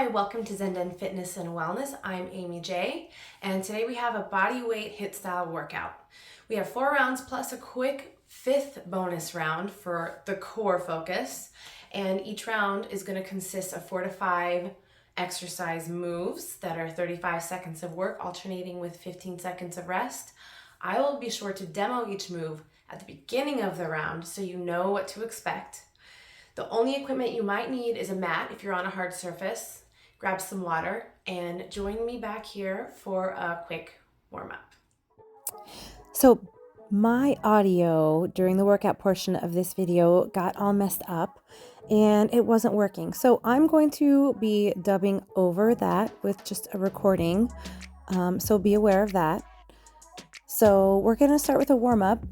Hi, welcome to Zen Fitness and Wellness. I'm Amy J, and today we have a bodyweight HIIT style workout. We have 4 rounds plus a quick 5th bonus round for the core focus, and each round is going to consist of 4 to 5 exercise moves that are 35 seconds of work alternating with 15 seconds of rest. I will be sure to demo each move at the beginning of the round so you know what to expect. The only equipment you might need is a mat if you're on a hard surface. Grab some water and join me back here for a quick warm-up. So my audio during the workout portion of this video got all messed up and it wasn't working. So I'm going to be dubbing over that with just a recording. So be aware of that. So we're going to start with a warm-up.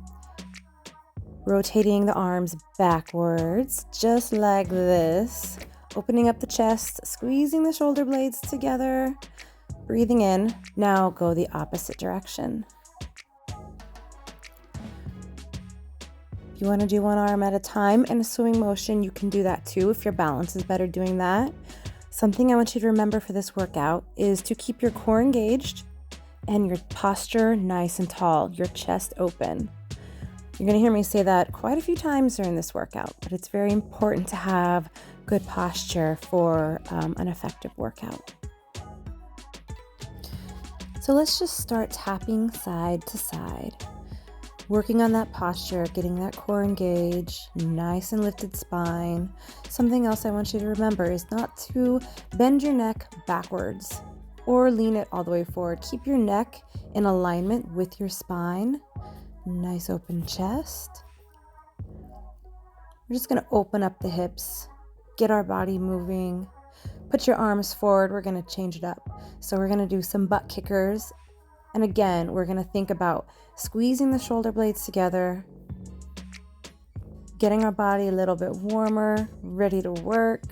Rotating the arms backwards, just like this. Opening up the chest, squeezing the shoulder blades together. Breathing in. Now go the opposite direction. If you want to do one arm at a time in a swimming motion, you can do that too if your balance is better doing that. Something I want you to remember for this workout is to keep your core engaged and your posture nice and tall, your chest open. You're going to hear me say that quite a few times during this workout, but it's very important to have good posture for an effective workout. So let's just start tapping side to side, working on that posture, getting that core engaged, nice and lifted spine. Something else I want you to remember is not to bend your neck backwards or lean it all the way forward. Keep your neck in alignment with your spine. Nice open chest. We're just going to open up the hips, get our body moving. Put your arms forward. We're going to change it up. So we're going to do some butt kickers. And again, we're going to think about squeezing the shoulder blades together, getting our body a little bit warmer, ready to work.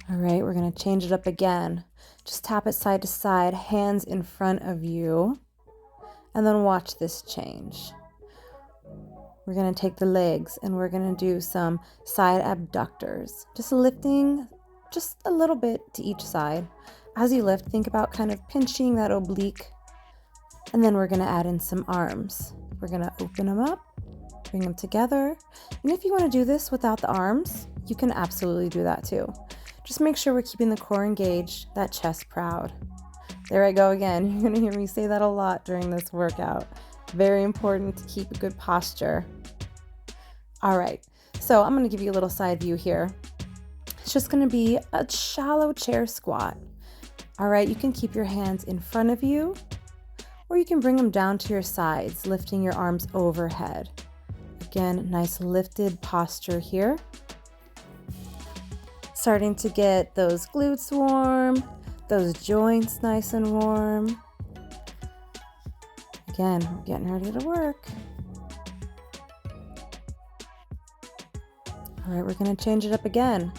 All right, we're going to change it up again. Just tap it side to side, hands in front of you, and then watch this change. We're going to take the legs and we're going to do some side abductors, just lifting just a little bit to each side. As you lift, think about kind of pinching that oblique, and then we're going to add in some arms. We're going to open them up, bring them together, and if you want to do this without the arms, you can absolutely do that too. Just make sure we're keeping the core engaged, that chest proud. There I go again. You're going to hear me say that a lot during this workout. Very important to keep a good posture. All right, so I'm going to give you a little side view here. It's just going to be a shallow chair squat. All right, you can keep your hands in front of you, or you can bring them down to your sides, lifting your arms overhead. Again, nice lifted posture here. Starting to get those glutes warm, those joints nice and warm. Again, we're getting ready to work. All right, we're going to change it up again.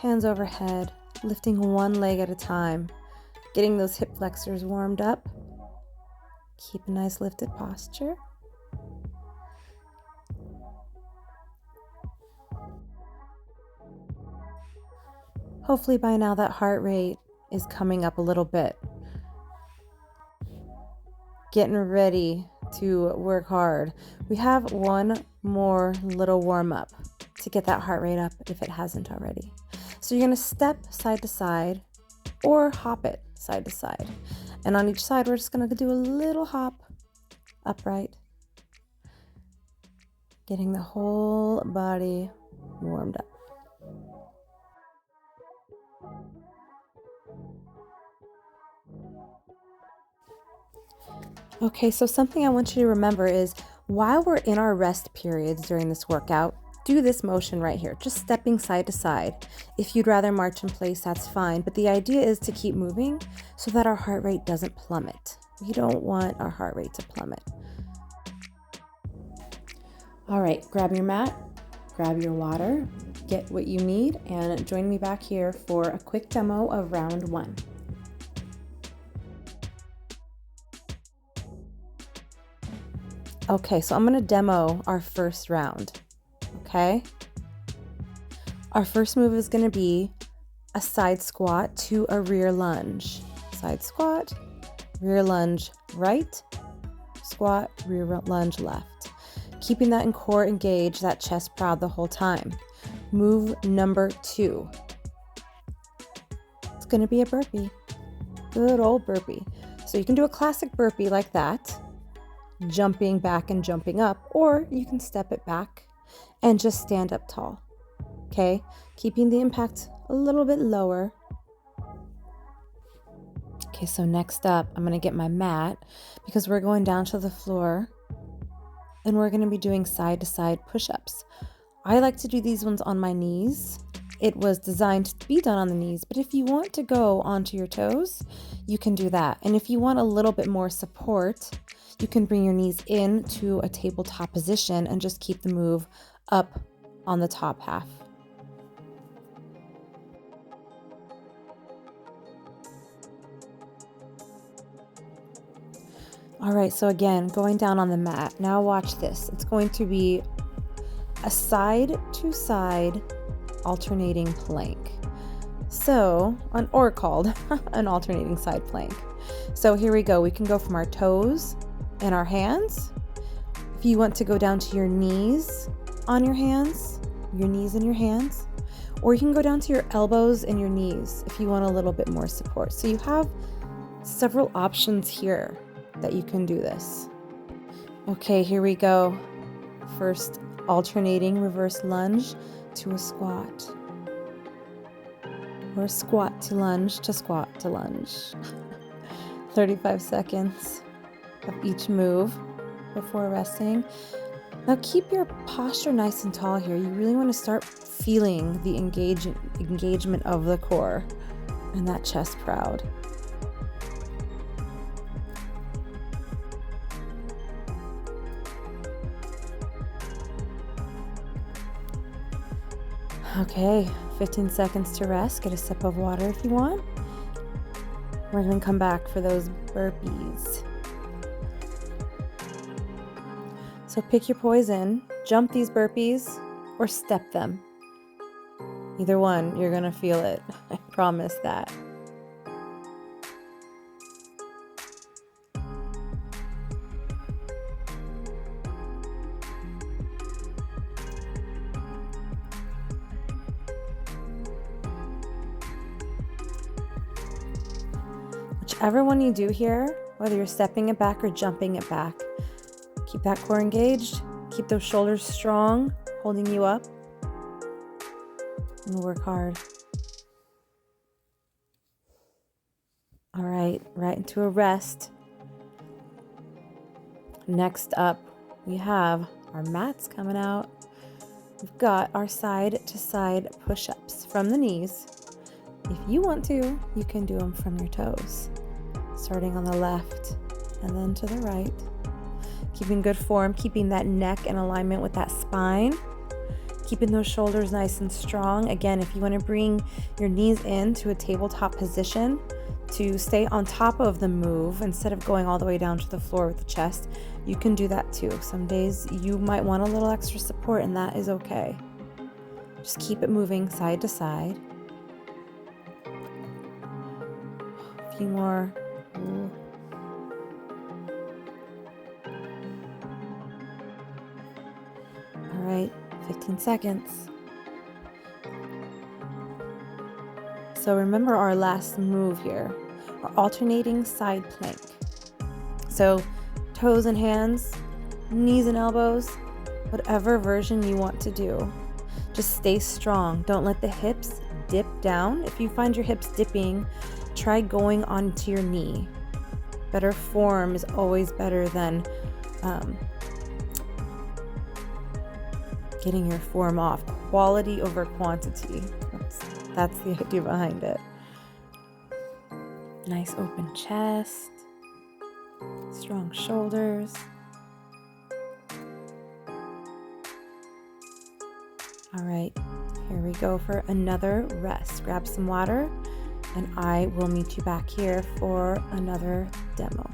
Hands overhead, lifting one leg at a time, getting those hip flexors warmed up. Keep a nice lifted posture. Hopefully by now that heart rate is coming up a little bit. Getting ready to work hard. We have one more little warm up to get that heart rate up if it hasn't already. So you're going to step side to side or hop it side to side. And on each side, we're just going to do a little hop upright. Getting the whole body warmed up. Okay, so something I want you to remember is while we're in our rest periods during this workout, do this motion right here, just stepping side to side. If you'd rather march in place, that's fine, but the idea is to keep moving so that our heart rate doesn't plummet. We don't want our heart rate to plummet. All right, grab your mat, grab your water, get what you need, and join me back here for a quick demo of round 1. Okay, so I'm going to demo our first round. okay? Our first move is going to be a side squat to a rear lunge. Side squat, rear lunge right, squat, rear lunge left. Keeping that in core engaged, that chest proud the whole time. Move number 2. It's going to be a burpee. Good old burpee. So you can do a classic burpee like that, jumping back and jumping up, or you can step it back and just stand up tall. Okay, keeping the impact a little bit lower. Okay, so next up, I'm going to get my mat because we're going down to the floor and we're going to be doing side to side push-ups. I like to do these ones on my knees. It was designed to be done on the knees, but if you want to go onto your toes, you can do that. And if you want a little bit more support, you can bring your knees into a tabletop position and just keep the move up on the top half. All right, so again, going down on the mat. Now watch this. It's going to be a side to side alternating plank. So, or called an alternating side plank. So here we go. We can go from our toes and our hands. If you want to go down to your knees on your hands, your knees and your hands, or you can go down to your elbows and your knees if you want a little bit more support. So you have several options here that you can do this. Okay, here we go. First, alternating reverse lunge to a squat, or squat to lunge to squat to lunge. 35 seconds of each move before resting. Now keep your posture nice and tall here. You really want to start feeling the engagement of the core and that chest proud. Okay, 15 seconds to rest. Get a sip of water if you want. We're going to come back for those burpees. So pick your poison, jump these burpees, or step them. Either one, you're going to feel it. I promise that. Whichever one you do here, whether you're stepping it back or jumping it back, keep that core engaged, keep those shoulders strong, holding you up, and work hard. All right, right into a rest. Next up, we have our mats coming out. We've got our side to side push-ups from the knees. If you want to, you can do them from your toes, starting on the left and then to the right. Keeping good form, keeping that neck in alignment with that spine, keeping those shoulders nice and strong. Again, if you want to bring your knees into a tabletop position to stay on top of the move instead of going all the way down to the floor with the chest, you can do that too. Some days you might want a little extra support, and that is okay. Just keep it moving side to side. A few more. Ooh. All right, 15 seconds. So remember our last move here, our alternating side plank. So toes and hands, knees and elbows, whatever version you want to do. Just stay strong. Don't let the hips dip down. If you find your hips dipping, try going onto your knee. Better form is always better than getting your form off. Quality over quantity. That's the idea behind it. Nice open chest, strong shoulders. All right, here we go for another rest. Grab some water, and I will meet you back here for another demo.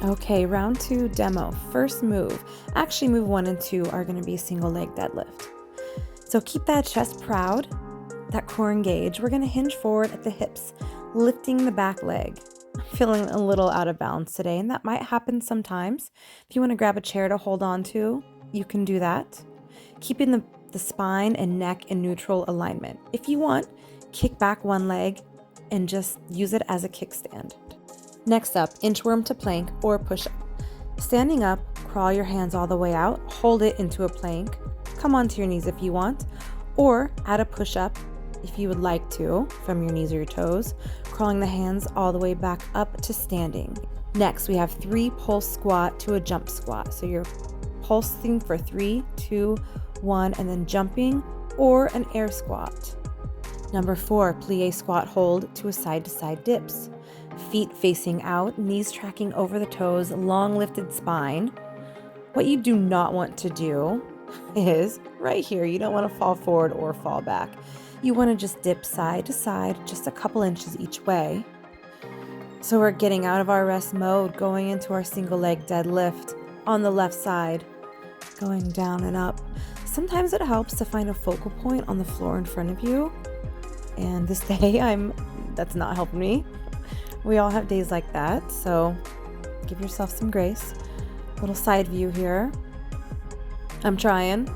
Okay, round 2 demo. First move. Actually, move 1 and 2 are going to be single leg deadlift. So keep that chest proud, that core engaged. We're going to hinge forward at the hips, lifting the back leg. I'm feeling a little out of balance today, and that might happen sometimes. If you want to grab a chair to hold on to, you can do that. Keeping the spine and neck in neutral alignment. If you want, kick back one leg and just use it as a kickstand. Next up, inchworm to plank or push-up. Standing up, crawl your hands all the way out, hold it into a plank, come onto your knees if you want, or add a push-up if you would like to from your knees or your toes, crawling the hands all the way back up to standing. Next, we have 3 pulse squat to a jump squat. So you're pulsing for 3, 2, 1, and then jumping, or an air squat. Number 4, plie squat hold to a side-to-side dips. Feet facing out, knees tracking over the toes, long lifted spine. What you do not want to do is right here. You don't want to fall forward or fall back. You want to just dip side to side, just a couple inches each way. So we're getting out of our rest mode, going into our single leg deadlift on the left side, going down and up. Sometimes it helps to find a focal point on the floor in front of you. And this day, that's not helping me. We all have days like that, so give yourself some grace. Little side view here. I'm trying.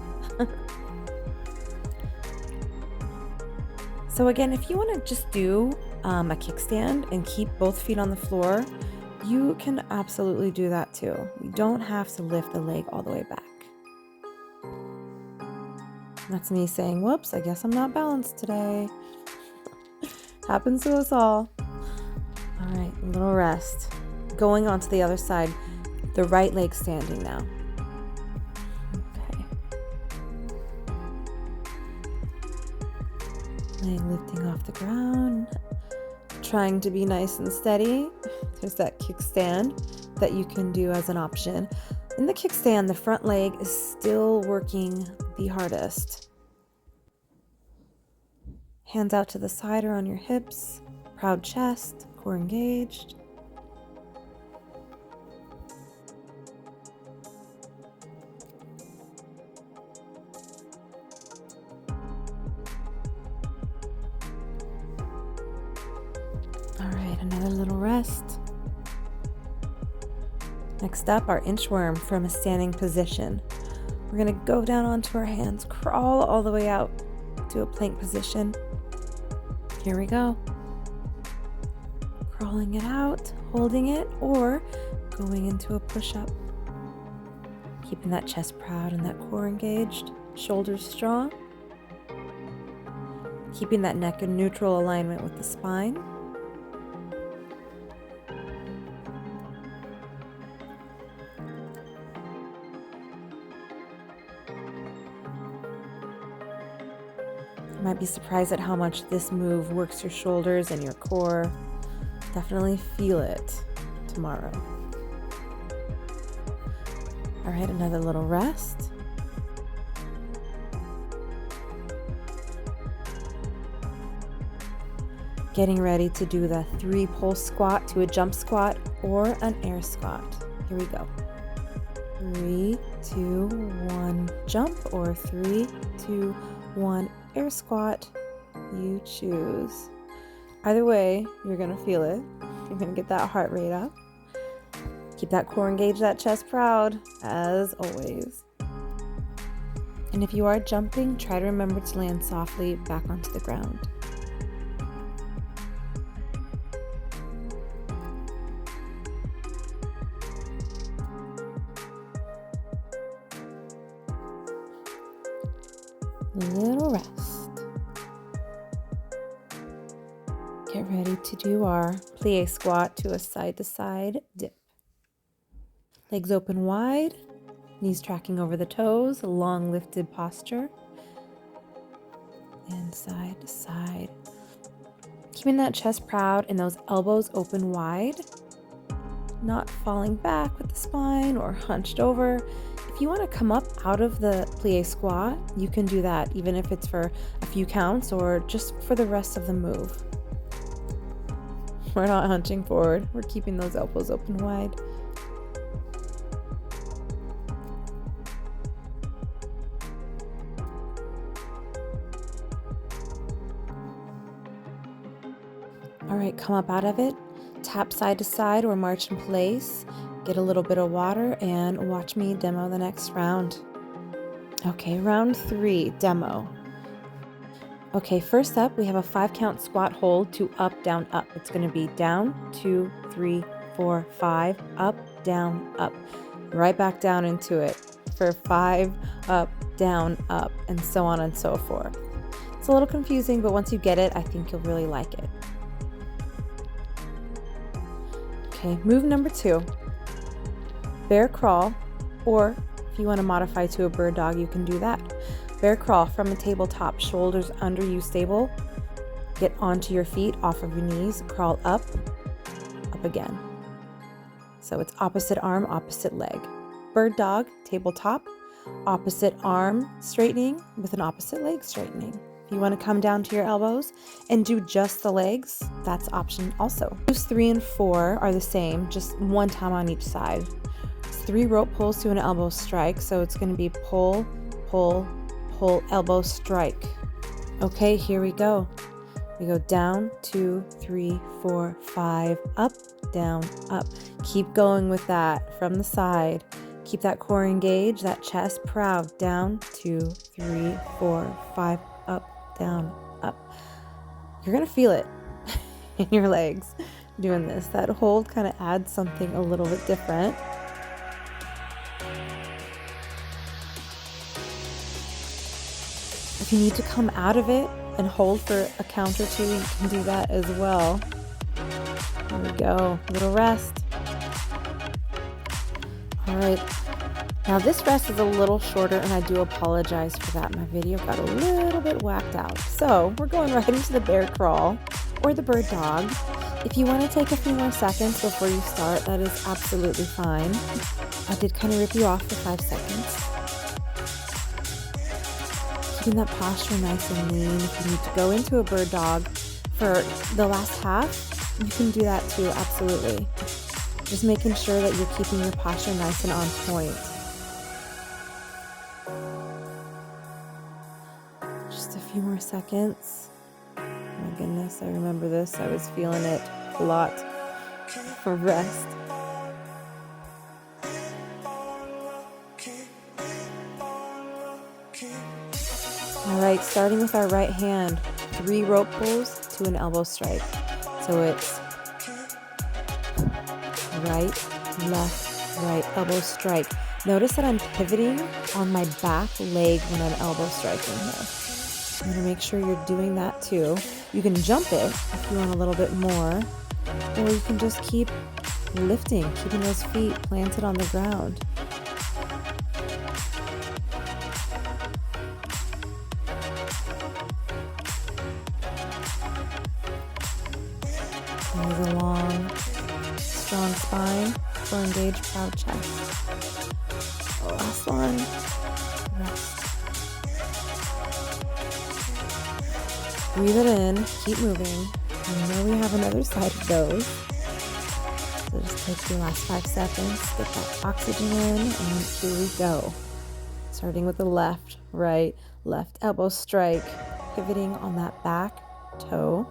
So again, if you want to just do a kickstand and keep both feet on the floor, you can absolutely do that too. You don't have to lift the leg all the way back. That's me saying, whoops, I guess I'm not balanced today. Happens to us all. All right, a little rest. Going on to the other side, the right leg standing now. Okay. Leg lifting off the ground, trying to be nice and steady. There's that kickstand that you can do as an option. In the kickstand, the front leg is still working the hardest. Hands out to the side or on your hips, proud chest, core engaged. All right, another little rest. Next up, our inchworm from a standing position. We're gonna go down onto our hands, crawl all the way out to a plank position. Here we go. Crawling it out, holding it, or going into a push-up. Keeping that chest proud and that core engaged, shoulders strong. Keeping that neck in neutral alignment with the spine. You might be surprised at how much this move works your shoulders and your core. Definitely feel it tomorrow. All right, another little rest. Getting ready to do the 3 pulse squat to a jump squat or an air squat. Here we go. 3, 2, 1, jump, or 3, 2, 1, air squat. You choose. Either way, you're gonna feel it. You're gonna get that heart rate up. Keep that core engaged, that chest proud, as always. And if you are jumping, try to remember to land softly back onto the ground. Little rest. Get ready to do our plie squat to a side-to-side dip. Legs open wide, knees tracking over the toes, long lifted posture. And side to side. Keeping that chest proud and those elbows open wide. Not falling back with the spine or hunched over. If you want to come up out of the plie squat, you can do that, even if it's for a few counts or just for the rest of the move. We're not hunching forward. We're keeping those elbows open wide. All right, come up out of it. Tap side to side or march in place. Get a little bit of water and watch me demo the next round. Okay, round 3, demo. Okay, first up, we have a 5-count squat hold to up, down, up. It's going to be down, 2, 3, 4, 5, up, down, up. Right back down into it for 5, up, down, up, and so on and so forth. It's a little confusing, but once you get it, I think you'll really like it. Okay, move number 2. Bear crawl, or if you want to modify to a bird dog, you can do that. Bear crawl from a tabletop, shoulders under you stable. Get onto your feet, off of your knees, crawl up, up again. So it's opposite arm, opposite leg. Bird dog, tabletop, opposite arm straightening with an opposite leg straightening. If you want to come down to your elbows and do just the legs, that's option also. Moves 3 and 4 are the same, just one time on each side. It's 3 rope pulls to an elbow strike, so it's going to be pull, pull, pull, elbow strike. Okay, here we go. We go down, 2, 3, 4, 5, up, down, up. Keep going with that from the side. Keep that core engaged, that chest proud. Down, 2, 3, 4, 5, up, down, up. You're gonna feel it in your legs doing this. That hold kind of adds something a little bit different. If you need to come out of it and hold for a count or 2, you can do that as well. There we go, little rest. All right, now this rest is a little shorter and I do apologize for that. My video got a little bit whacked out. So we're going right into the bear crawl or the bird dog. If you want to take a few more seconds before you start, that is absolutely fine. I did kind of rip you off for 5 seconds. Keeping that posture nice and lean. If you need to go into a bird dog for the last half, you can do that too, absolutely. Just making sure that you're keeping your posture nice and on point. Just a few more seconds. Oh my goodness, I remember this. I was feeling it a lot for rest. All right, starting with our right hand, 3 rope pulls to an elbow strike. So it's right, left, right, elbow strike. Notice that I'm pivoting on my back leg when I'm elbow striking here. I'm gonna make sure you're doing that too. You can jump it if you want a little bit more, or you can just keep lifting, keeping those feet planted on the ground. There's a long, strong spine, core engaged, proud chest. Last one. Rest. Breathe it in, keep moving. I know we have another side of those. So just take your last 5 seconds, get that oxygen in, and here we go. Starting with the left, right, left elbow strike, pivoting on that back toe.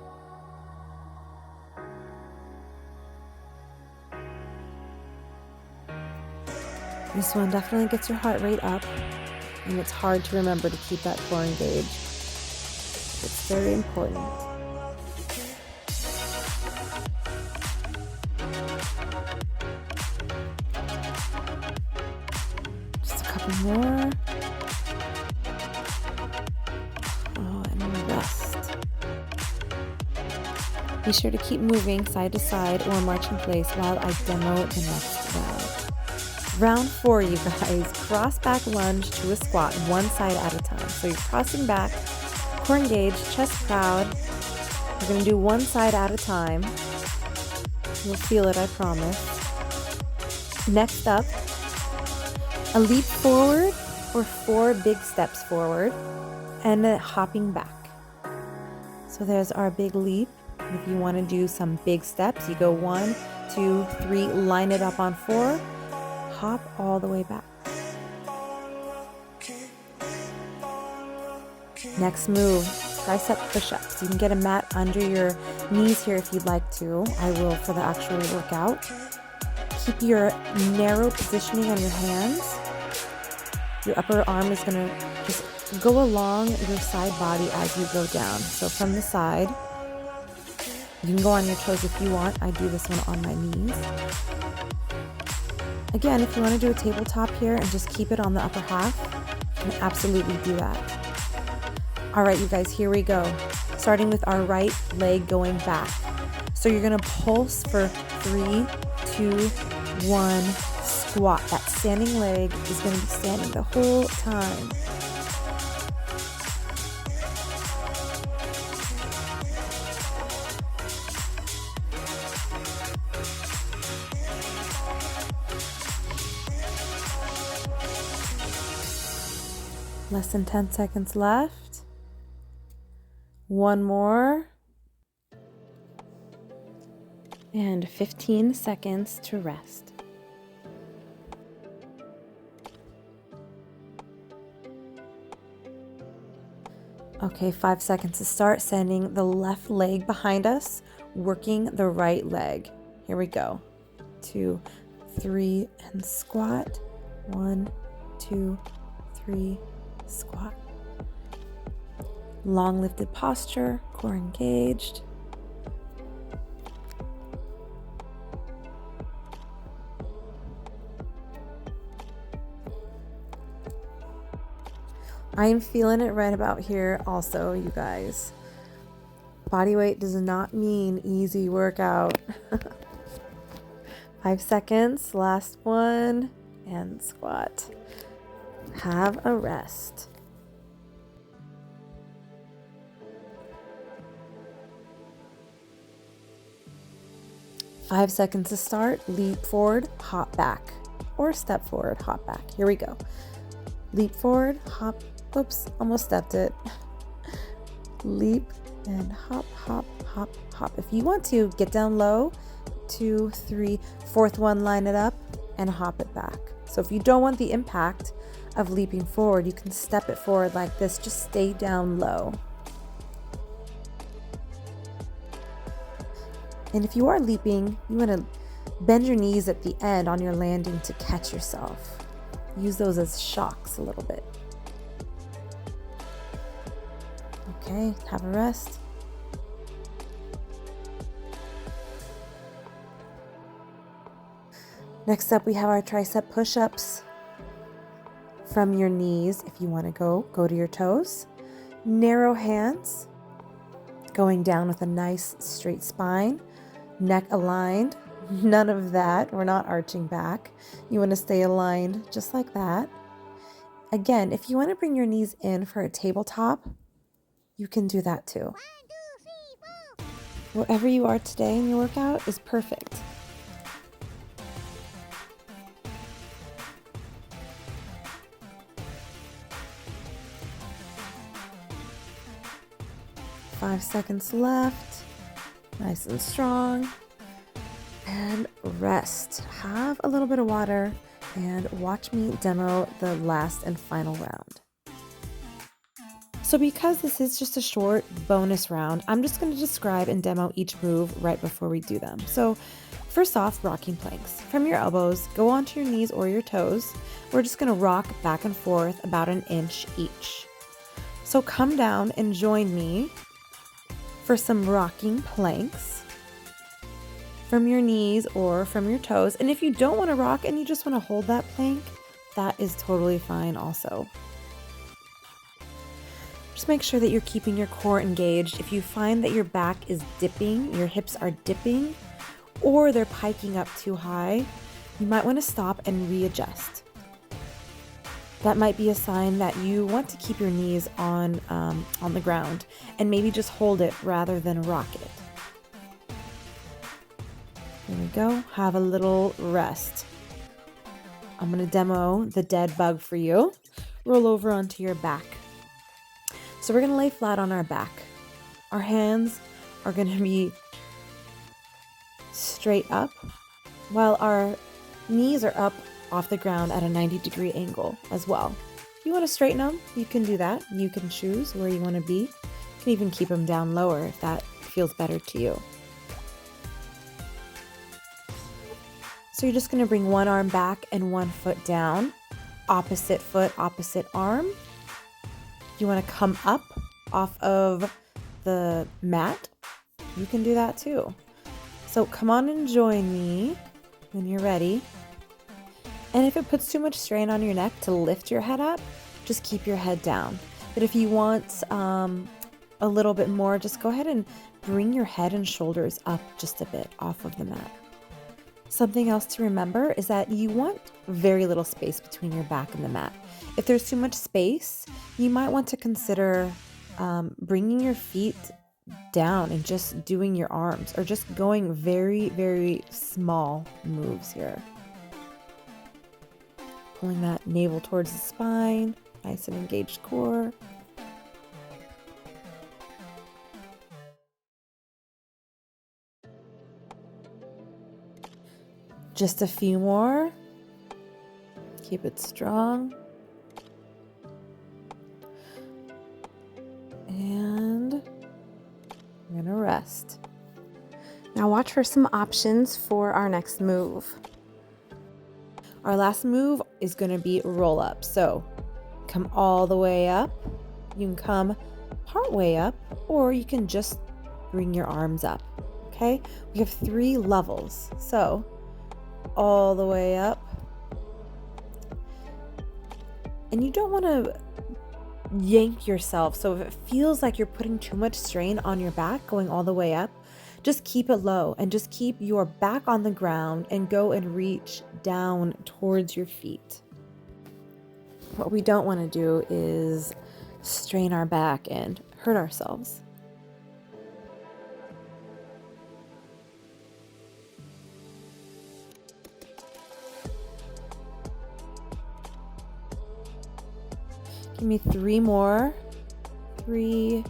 This one definitely gets your heart rate up, and it's hard to remember to keep that core engaged. It's very important. Just a couple more. Oh, and rest. Be sure to keep moving side to side or march in place while I demo the next round. Round 4, you guys. Cross back lunge to a squat, one side at a time. So you're crossing back, core engaged, chest proud. We're going to do one side at a time. You'll feel it, I promise. Next up, a leap forward or 4 big steps forward and a hopping back. So there's our big leap. If you want to do some big steps, you go 1, 2, 3, line it up on 4. Hop all the way back. Next move, tricep push-ups. You can get a mat under your knees here if you'd like to. I will for the actual workout. Keep your narrow positioning on your hands. Your upper arm is going to just go along your side body as you go down. So from the side, you can go on your toes if you want. I do this one on my knees. Again, if you want to do a tabletop here and just keep it on the upper half, you can absolutely do that. All right, you guys, here we go. Starting with our right leg going back. So you're going to pulse for 3, 2, 1, squat. That standing leg is going to be standing the whole time. Less than 10 seconds left. One more. And 15 seconds to rest. Okay, 5 seconds to start. Sending the left leg behind us, working the right leg. Here we go. 2, 3, and squat. 1, 2, 3, squat. Long lifted posture, core engaged. I am feeling it right about here also, you guys. Body weight does not mean easy workout. 5 seconds, last one, and squat. Have a rest. Five seconds to start. Leap forward, hop back, or step forward, hop back. Here we go. Leap forward, hop. Oops, almost stepped it. Leap and hop, hop, hop, hop. If you want to, get down low. 2, 3, fourth one, line it up and hop it back. So if you don't want the impact of leaping forward, you can step it forward like this. Just stay down low. And if you are leaping, you want to bend your knees at the end on your landing to catch yourself. Use those as shocks a little bit. Okay, have a rest. Next up, we have our tricep push-ups. From your knees, if you want to go to your toes. Narrow hands, going down with a nice straight spine, neck aligned. None of that. We're not arching back. You want to stay aligned just like that. Again, if you want to bring your knees in for a tabletop, you can do that too. 1, 2, 3, 4. Wherever you are today in your workout is perfect. Five seconds left. Nice and strong. And rest. Have a little bit of water and watch me demo the last and final round. So because this is just a short bonus round, I'm just going to describe and demo each move right before we do them. So first off, rocking planks. From your elbows, go onto your knees or your toes. We're just going to rock back and forth about an inch each. So come down and join me for some rocking planks from your knees or from your toes. And if you don't want to rock and you just want to hold that plank, that is totally fine also. Just make sure that you're keeping your core engaged. If you find that your back is dipping, your hips are dipping, or they're piking up too high, you might want to stop and readjust. That might be a sign that you want to keep your knees on the ground and maybe just hold it rather than rock it. There we go. Have a little rest. I'm going to demo the dead bug for you. Roll over onto your back. So we're going to lay flat on our back. Our hands are going to be straight up while our knees are up off the ground at a 90-degree angle as well. If you want to straighten them, you can do that. You can choose where you want to be. You can even keep them down lower if feels better to you. So you're just going to bring one arm back and one foot down. Opposite foot, opposite arm. You want to come up off of the mat, you can do that too. So come on and join me when you're ready. And if it puts too much strain on your neck to lift your head up, just keep your head down. But if you want a little bit more, just go ahead and bring your head and shoulders up just a bit off of the mat. Something else to remember is that you want very little space between your back and the mat. If there's too much space, you might want to consider bringing your feet down and just doing your arms, or just going very, very small moves here. Pulling that navel towards the spine, nice and engaged core. Just a few more. Keep it strong. And we're gonna rest. Now watch for some options for our next move. Our last move is gonna be roll up. So come all the way up. You can come part way up, or you can just bring your arms up, okay? We have 3 levels. So all the way up. And you don't want to yank yourself. So if it feels like you're putting too much strain on your back going all the way up, just keep it low and just keep your back on the ground and go and reach down towards your feet. What we don't want to do is strain our back and hurt ourselves. Give me 3 more. 3.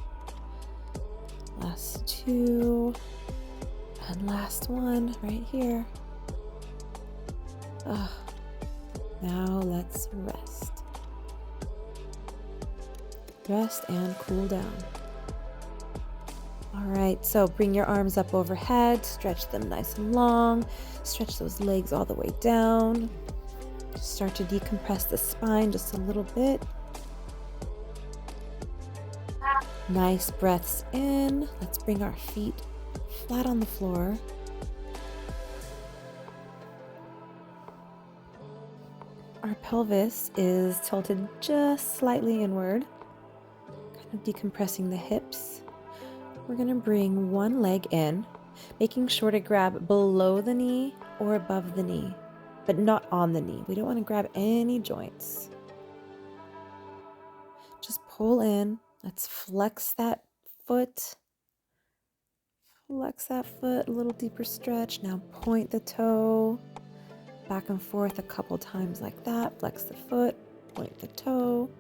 Last 2. And last one right here. Now let's rest. Rest and cool down. All right, so bring your arms up overhead, stretch them nice and long, stretch those legs all the way down. Start to decompress the spine just a little bit. Nice breaths in. Let's bring our feet flat on the floor. Our pelvis is tilted just slightly inward, kind of decompressing the hips. We're going to bring one leg in, making sure to grab below the knee or above the knee, but not on the knee. We don't want to grab any joints. Just pull in. Let's flex that foot. Flex that foot, a little deeper stretch. Now point the toe. Back and forth a couple times like that. Flex the foot, point the toe.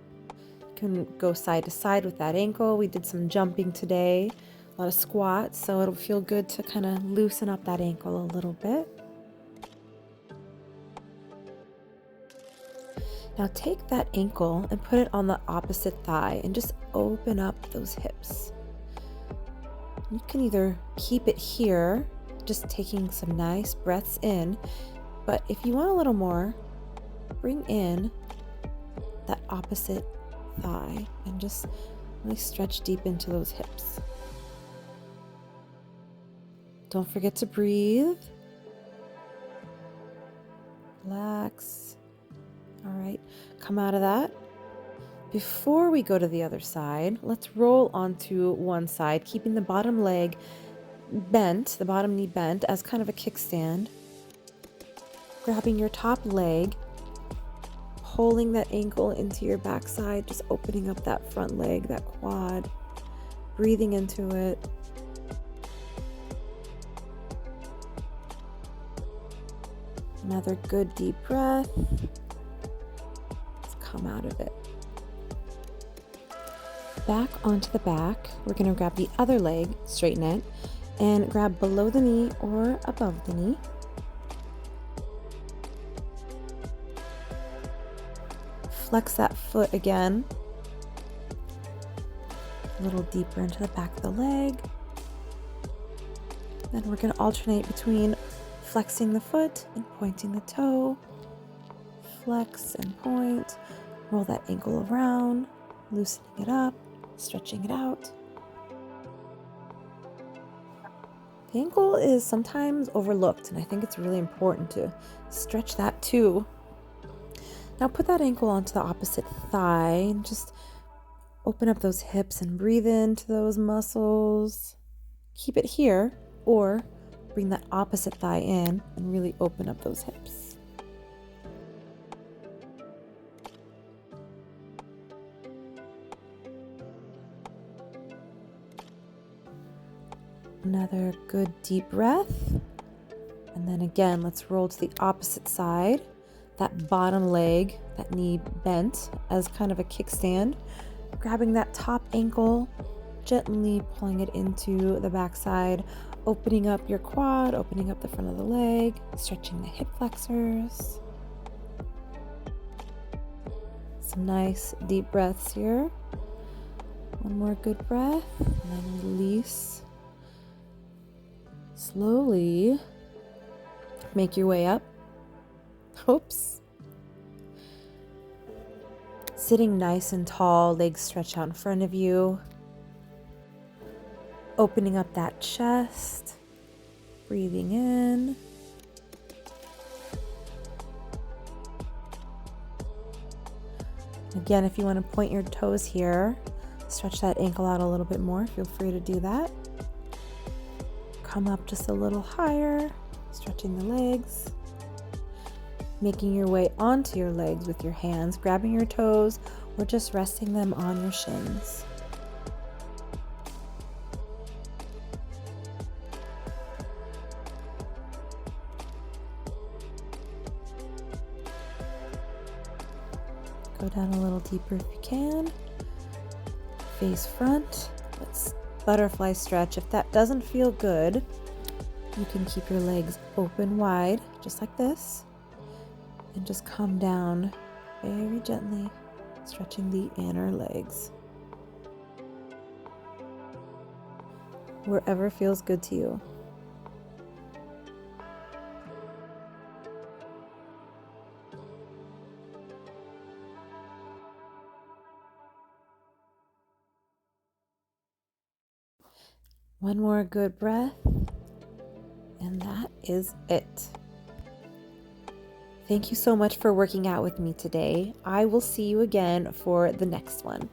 You can go side to side with that ankle. We did some jumping today, a lot of squats, so it'll feel good to kind of loosen up that ankle a little bit. Now take that ankle and put it on the opposite thigh and just open up those hips. You can either keep it here, just taking some nice breaths in, but if you want a little more, bring in that opposite thigh and just really stretch deep into those hips. Don't forget to breathe. Relax. All right, come out of that. Before we go to the other side, let's roll onto one side, keeping the bottom leg bent, the bottom knee bent as kind of a kickstand. Grabbing your top leg, pulling that ankle into your backside, just opening up that front leg, that quad, breathing into it. Another good deep breath. Let's come out of it. Back onto the back, we're going to grab the other leg, straighten it, and grab below the knee or above the knee. Flex that foot again. A little deeper into the back of the leg. Then we're going to alternate between flexing the foot and pointing the toe. Flex and point. Roll that ankle around, loosening it up, stretching it out. The ankle is sometimes overlooked, and I think it's really important to stretch that too. Now put that ankle onto the opposite thigh and just open up those hips and breathe into those muscles. Keep it here, or bring that opposite thigh in and really open up those hips. Another good deep breath. And then again, let's roll to the opposite side. That bottom leg, that knee bent as kind of a kickstand. Grabbing that top ankle, gently pulling it into the backside, opening up your quad, opening up the front of the leg, stretching the hip flexors. Some nice deep breaths here. One more good breath, and then release. Slowly make your way up. Oops. Sitting nice and tall, legs stretched out in front of you. Opening up that chest. Breathing in. Again, if you want to point your toes here, stretch that ankle out a little bit more. Feel free to do that. Come up just a little higher, stretching the legs. Making your way onto your legs with your hands, grabbing your toes, or just resting them on your shins. Go down a little deeper if you can. Face front. Let's butterfly stretch. If that doesn't feel good, you can keep your legs open wide, just like this. And just come down very gently, stretching the inner legs. Wherever feels good to you. One more good breath, and that is it. Thank you so much for working out with me today. I will see you again for the next one.